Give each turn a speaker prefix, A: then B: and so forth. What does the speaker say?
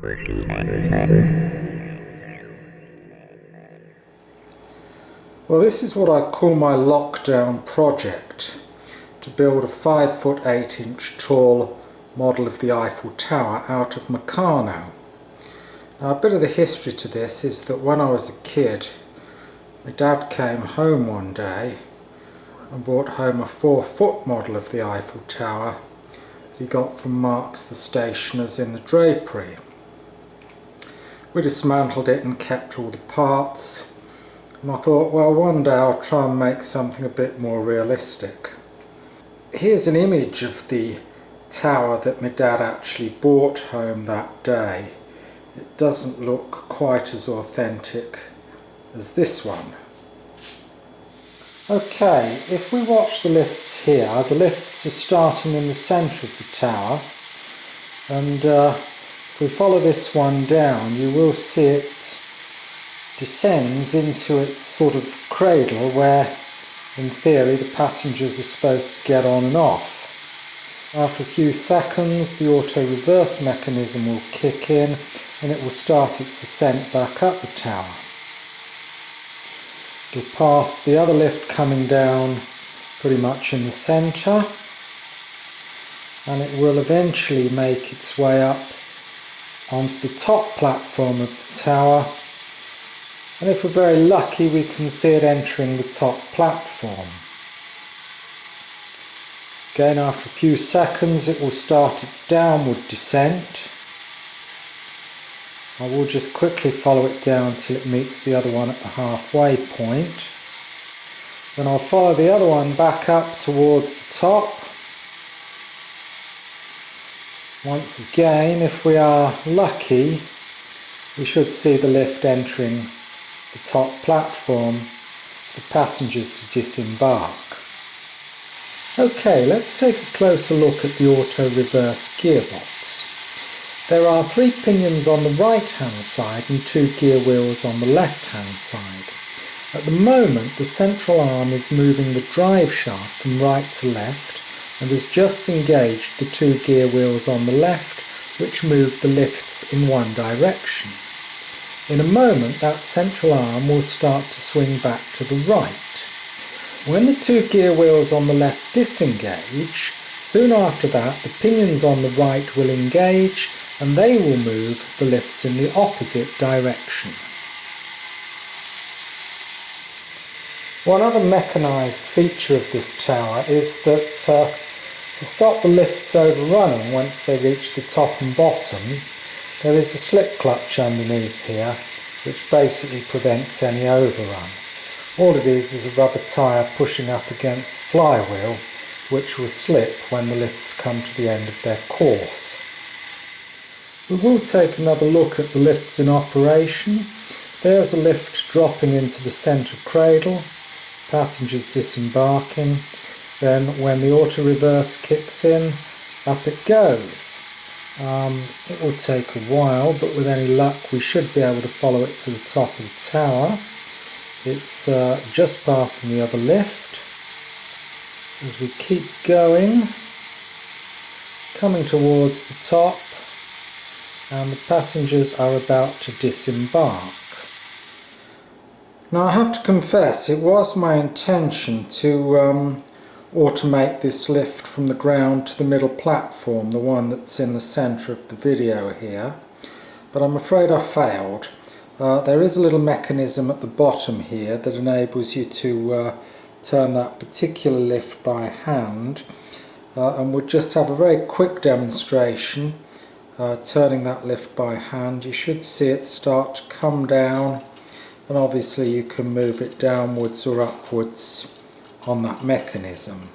A: Well, this is what I call my lockdown project, to build a 5-foot 8-inch tall model of the Eiffel Tower out of Meccano. Now, a bit of the history to this is that when I was a kid, my dad came home one day and brought home a 4-foot model of the Eiffel Tower that he got from Marks the stationers in the drapery. We dismantled it and kept all the parts, and I thought, well, one day I'll try and make something a bit more realistic. Here's an image of the tower that my dad actually brought home that day. It doesn't look quite as authentic as this one. Okay, if we watch the lifts here, the lifts are starting in the centre of the tower, and if we follow this one down, you will see it descends into its sort of cradle where, in theory, the passengers are supposed to get on and off. After a few seconds, the auto reverse mechanism will kick in and it will start its ascent back up the tower. It'll pass the other lift coming down pretty much in the centre, and it will eventually make its way up onto the top platform of the tower, and if we're very lucky we can see it entering the top platform. Again, after a few seconds it will start its downward descent. I will just quickly follow it down till it meets the other one at the halfway point. Then I'll follow the other one back up towards the top. Once again, if we are lucky, we should see the lift entering the top platform for passengers to disembark. Okay, let's take a closer look at the auto reverse gearbox. There are 3 pinions on the right hand side and 2 gear wheels on the left hand side. At the moment the central arm is moving the drive shaft from right to left and has just engaged the 2 gear wheels on the left, which move the lifts in one direction. In a moment that central arm will start to swing back to the right. When the 2 gear wheels on the left disengage, soon after that the pinions on the right will engage and they will move the lifts in the opposite direction. One other mechanised feature of this tower is that to stop the lifts overrunning once they reach the top and bottom, there is a slip clutch underneath here which basically prevents any overrun. All it is a rubber tyre pushing up against the flywheel, which will slip when the lifts come to the end of their course. We will take another look at the lifts in operation. There's a lift dropping into the centre cradle, passengers disembarking. Then when the auto reverse kicks in, up it goes. It will take a while, but with any luck we should be able to follow it to the top of the tower. It's just passing the other lift. As we keep going, coming towards the top, and the passengers are about to disembark. Now I have to confess, it was my intention to automate this lift from the ground to the middle platform, the one that's in the centre of the video here, but I'm afraid I failed. There is a little mechanism at the bottom here that enables you to turn that particular lift by hand, and we'll just have a very quick demonstration turning that lift by hand. You should see it start to come down, and obviously you can move it downwards or upwards on that mechanism.